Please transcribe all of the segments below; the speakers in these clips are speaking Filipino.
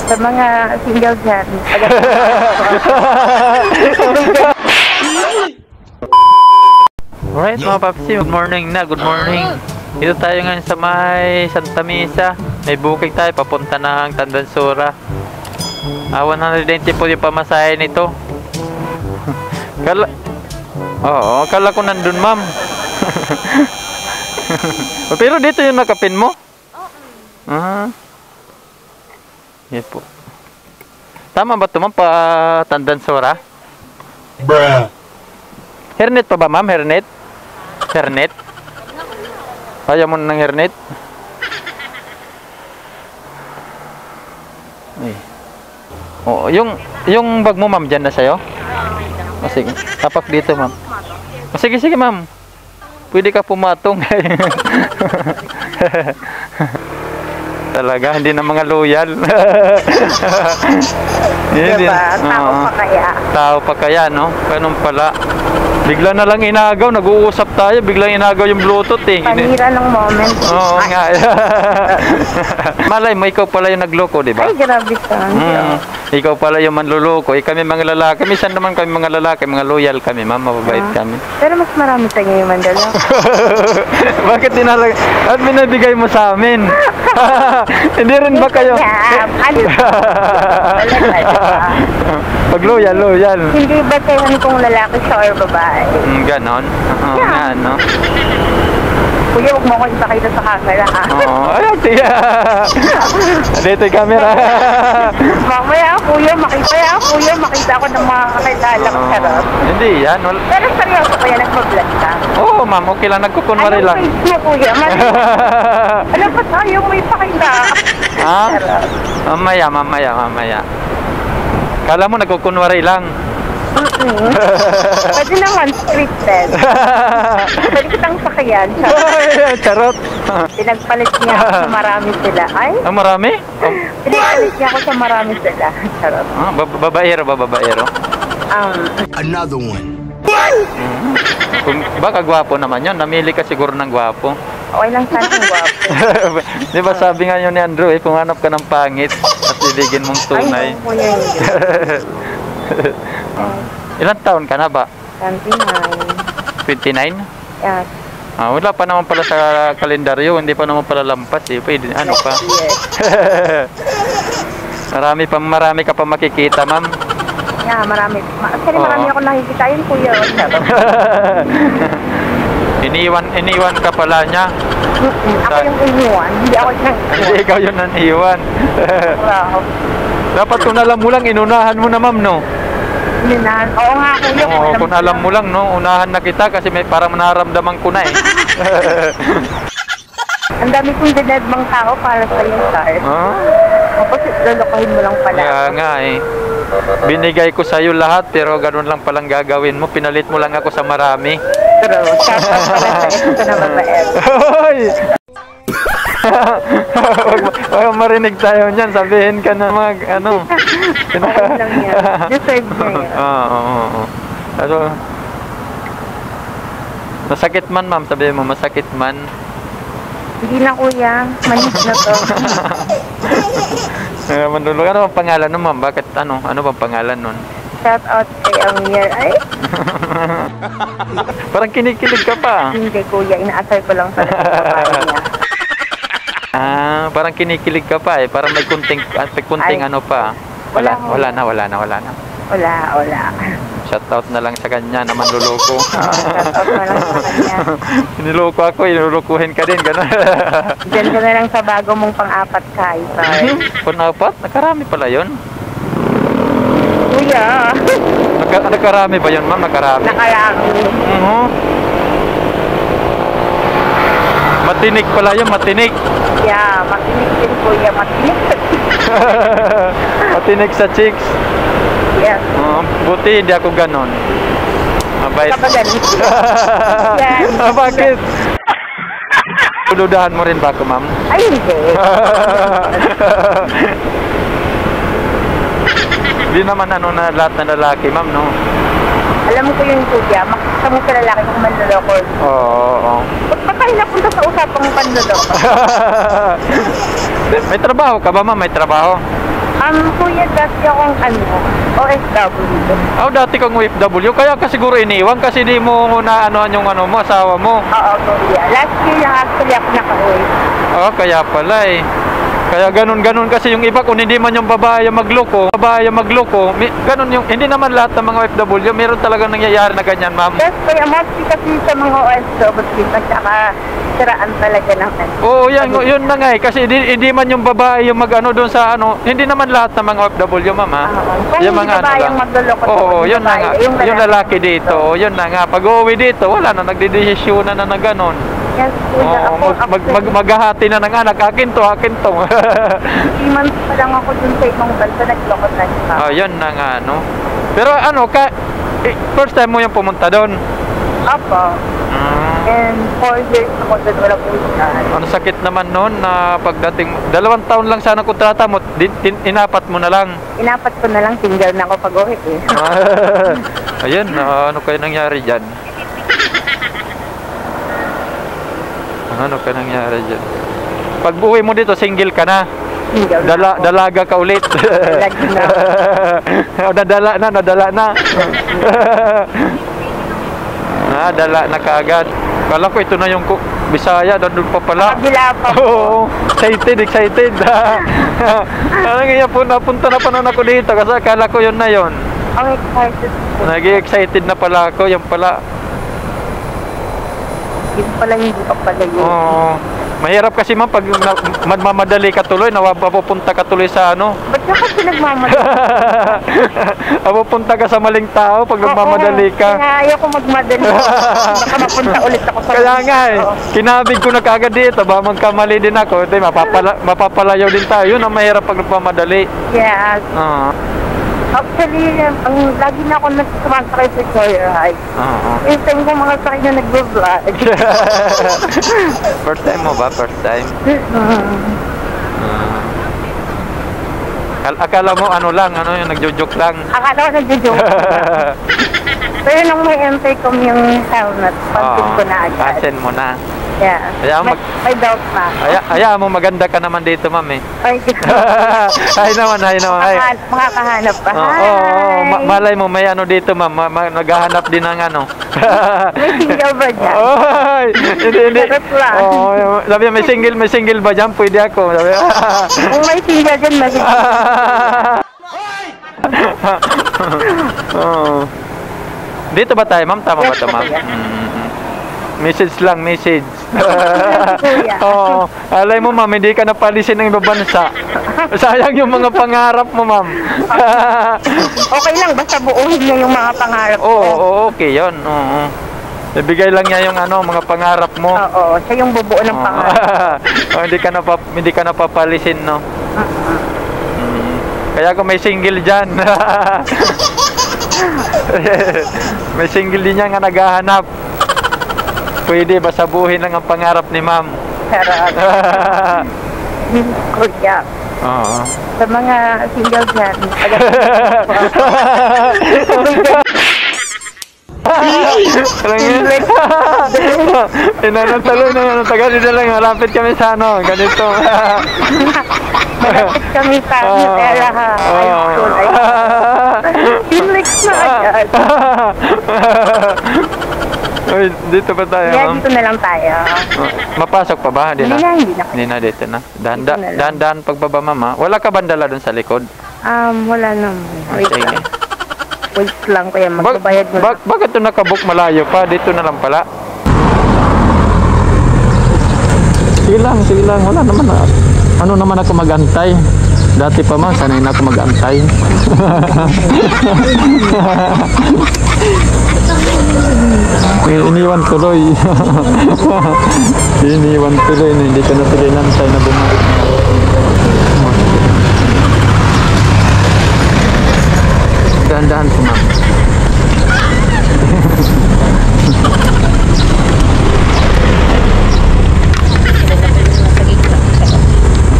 Sa mga single dyan. Alright mga papsi, good morning na, good morning. Dito tayo ngayon sa may Santa Misa. May booking tayo, papunta ng Tandansura. 190 po yung pamasahe nito. Oo, kala ko nandun ma'am. Pero dito yung nakapin mo? Ah. Yan po. Tama ba ito ma'am pa Tandansura? Bruh. Hernet pa ba ma'am? Hernet? Hernet? Kaya mo ng hernet? Ay. Oh, yung bag mo ma'am dyan na sa'yo? Oh, sige. Tapak dito ma'am. Oh, sige sige ma'am. Pwede ka pumatong. Talaga, hindi na mga loyal. Diba? Tao pa kaya? Tao pa kaya, no? Ganun pala. Bigla na lang inagaw, nag-uusap tayo, biglang inagaw yung Bluetooth eh. Panira ng moment. Oo nga. Malay mo, ikaw pala yung nagloko, di ba? Ay, grabe ka. Ikaw pala yung manluloko. Kami mga lalaki, minsan naman kami mga lalaki, mga loyal kami, ma'am, mababait kami. Pero mas marami sa inyo yung mandala. Bakit dinalag? At binibigay mo sa amin? Hindi rin ba kayo? Pag loyal, loyal. Hindi ba kayo kung lalaki siya or babae? Ganon? Oo, nga, no? Kuya, huwag mo ko ipakita sa camera, ha? Oo, ayun, tiya. Dito yung camera. Mamaya, kuya, makita ko ng mga kakilala ko, charot. Hindi yan. Pero seryoso ko yan, nagpa-vlog ka? Oo, ma'am, okay lang. Nagkukunwari lang. Anong face mo, kuya? Alam ba tayo, may pakita? Ha? Mamaya. Kala mo nagkukunwari lang. Pwede naman scripted. Pwede kitang sakyan. Charot. Pinagpalit niya ako sa marami sila. Ay? Ang marami? Pinagpalit niya ako sa marami sila. Charot. Babaero. Another one. Baka gwapo naman yun. Namili ka siguro ng gwapo. Okay lang sana ang gwapo. Di ba sabi nga yun ni Andrew kung hanap ka ng pangit at bibigyan mong tunay. Ay, kuya yun. Ilang taon ka na ba? 29. 29? Yes. Wala pa naman pala sa kalendaryo, hindi pa naman pala lampas eh. Pwede, ano pa? Yes. marami ka pa makikita, ma'am. Yeah, marami. Actually, marami ako nakikita yun, kuya. Iniwan ka pala niya. Ako yung iniwan, hindi ako yung Hindi ikaw yun ang iwan. wow. Dapat kung alam mo lang, inunahan mo na, ma'am, no? Inunahan? Oo nga, kuya. Oo, kung alam mo lang, no? Unahan na kita kasi may parang naramdaman ko na eh. Ang dami kong dinedmang tao para sa iyo, sir. Tapos, lulukohin mo lang pala. Kaya nga eh. Binigay ko sa'yo lahat pero ganun lang palang gagawin mo. Pinalit mo lang ako sa marami. Pero, shoutout pala sa ito na babae. Hoy! Wag marinig tayo niyan. Sabihin ka na ano. Okay lang yan. Deserve niya yan. Oo. Pero, masakit man, ma'am. Sabihin mo, masakit man. Hindi na, kuya. Manis na to. Manlulog. Ano bang pangalan nun, ma'am? Bakit ano? Ano bang pangalan nun? Shoutout kay Amir. Ay, Parang kinikilig ka pa. hindi, kuya. Inaasar ko lang sa babae niya. Parang kinikilig ka pa eh. Parang may kunting Ay. ano pa. Wala na. Wala. Shoutout na lang sa kanya na manluloko. Shoutout na lang sa kanya. Niloko ako, inulukuhin ka din, gano'n. Diyan ka na lang sa bago mong pang-apat ka, sir. Panapat? Nakarami pala yun. Kuya. Nakarami ba yun, ma'am? Nakarami. Matinik pala yun, matinik. Yeah, matinik din, kuya. Matinik sa chicks. Matinik sa chicks. Yes. Buti hindi ako ganon. Mabait. Kapag yan. Bakit? Dudahan mo rin ba ako, ma'am? Ay, hindi. Hindi naman ano na lahat na lalaki, ma'am, no? Alam mo ko yung kuya, makikita mo sa lalaki kung manloloko. Oo. Ba't pa tayo napunta sa usapang panloloko? May trabaho ka ba, ma'am? May trabaho? Kuya, dati akong OFW. Dati kang OFW, kaya ka siguro iniwan kasi di mo na anuhan yung ano mo, asawa mo. Oo, kuya. Last year lang actually ako naka-uwi. Kaya pala eh. Kaya ganun kasi yung iba kung hindi man yung babae yung magloko, ganun yung, hindi naman lahat ng mga OFW, meron talagang nangyayari na ganyan, ma'am. Yes, kuya, mostly kasi sa mga OFW, tsaka siraan talaga ng Oo, yun na nga eh, kasi hindi man yung babae yung mag-ano doon sa ano, hindi naman lahat ng mga OFW, ma'am, ha? Kung Yung hindi babae yung magluloko, Oo, yun na nga, babae, yung lalaki dito, yun na nga, pag uuwi dito, wala na, nagdidesisyonan na ganon. Yes, kuya, Oo, maghahati na ng anak, akin to. 3 months pa lang ako dun sa ibang bansa, nagloko na siya. Yun na nga, no? Pero ano, first time mo yung pumunta doon? Apo. And 4 years ako doon, wala po isaan. Ano sakit naman noon na pagdating, 2 taon lang sana kontrata mo, inapat mo na lang. Inapat ko na lang, single na ako pag-uwi eh. Ayun, ano kayo nangyari dyan? Ano ka nangyari dyan? Pag uwi mo dito, single ka na? Single Dalaga ka ulit? Nadala na. Dala na kaagad. Kala ko ito na yung Bisaya, doon pa pala. Kabila pa po. Oo, excited. Napunta na pa nun ako dito kasi akala ko yun na yun. Ang excited po. Nag-excited na pala ako, yung pala. Yun pala, hindi pa pala yun. Oo. Mahirap kasi ma'am pag magmamadali ka tuloy, napupunta ka tuloy sa ano. Ba't ka kasi nagmamadali? Pupunta ka sa maling tao pag nagmamadali ka. Kaya ayoko magmadali. Baka mapunta ulit ako sa Kaya nga eh, kinabig ko na kagad dito, ba magkamali din ako, mapapalayaw din tayo. Yun ang mahirap pag nagmamadali. Yes. Actually, ang lagi na ako sumasakay sa Joyride. Yung time ko mga sakay na nag-vlog. First time mo ba? First time? Akala mo ano lang, ano yung nagjo-joke lang? Akala ko nagjo-joke lang. Pero nung may intercom yung helmet, pansin ko na agad. Pansin mo na. Yeah. May doubt na ako. Ayaw mo, maganda ka naman dito, ma'am eh. Ay, Hi naman. makakahanap pa. Oo, malay mo, may ano dito, ma'am. Naghahanap din ng ano. May single ba dyan? Hindi. Sabi may single ba dyan? Pwede ako. Sabi, kung may single dyan, may single. Dito ba tayo, ma'am? Tama ba ito, ma'am? Message lang. Alay mo, ma'am, hindi ka napalisin ng ibang bansa. Sayang yung mga pangarap mo, ma'am. Okay lang, basta buuhin niya yung mga pangarap ko. Oo, okay yun. Ibigay lang niya yung mga pangarap mo. Oo, siya yung bubuo ng pangarap. Hindi ka napapalisin, no? Kaya kung may single dyan, may single din niya nga naghahanap. Pwede ba sabuhin lang ang pangarap ni ma'am? Sarap. Kuya. Oo. Sa mga single dyan. Inanatalo na tagal dito lang. Malapit kami sa ganito. Malapit kami sa era ha. Pinlex na agad. Uy, dito pa tayo, ma'am? Dito na lang tayo. Mapasok pa ba? Hindi na dito na. Dahan-dahan pagbaba, ma'am. Wala ka bandala dun sa likod? Wala naman. Wait lang. Wait lang, kaya magbabayad mo. Bakit ito nakabook malayo pa? Dito na lang pala. Sige lang. Wala naman. Ano naman ako mag-antay? Dati pa man, sanay na ako mag-antay. Iniwan tuloy. Hindi ka na tuloy nantay na bumalik. Dahan-dahan po, ma'am.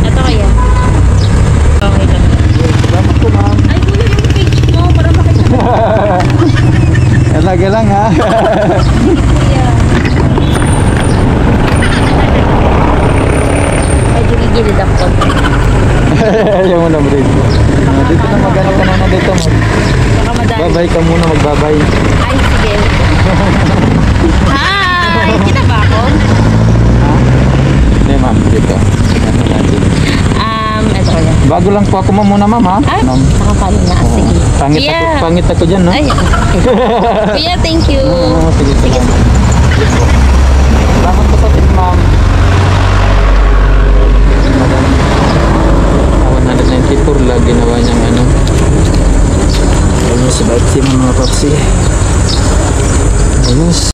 Ito kaya? Okay lang. Salamat po, ma'am. Ay, kuya, yung page mo para makita. Lagi lang, ha? Medyo gigilid ang konti. Ayaw mo na, breed. Dito na maghanap ka na dito. Baka madali. Babay ka muna, magbabay. Ay, sige. Hi! Kita ba ako? Hindi ma'am, dito. Ito kaya. Bago lang po ako muna ma'am ha. Ay, Ma'am. nakapalo na. Sige. Pangit ako dyan no? Ay, Kuya, thank you. Sige. Salamat po ma'am.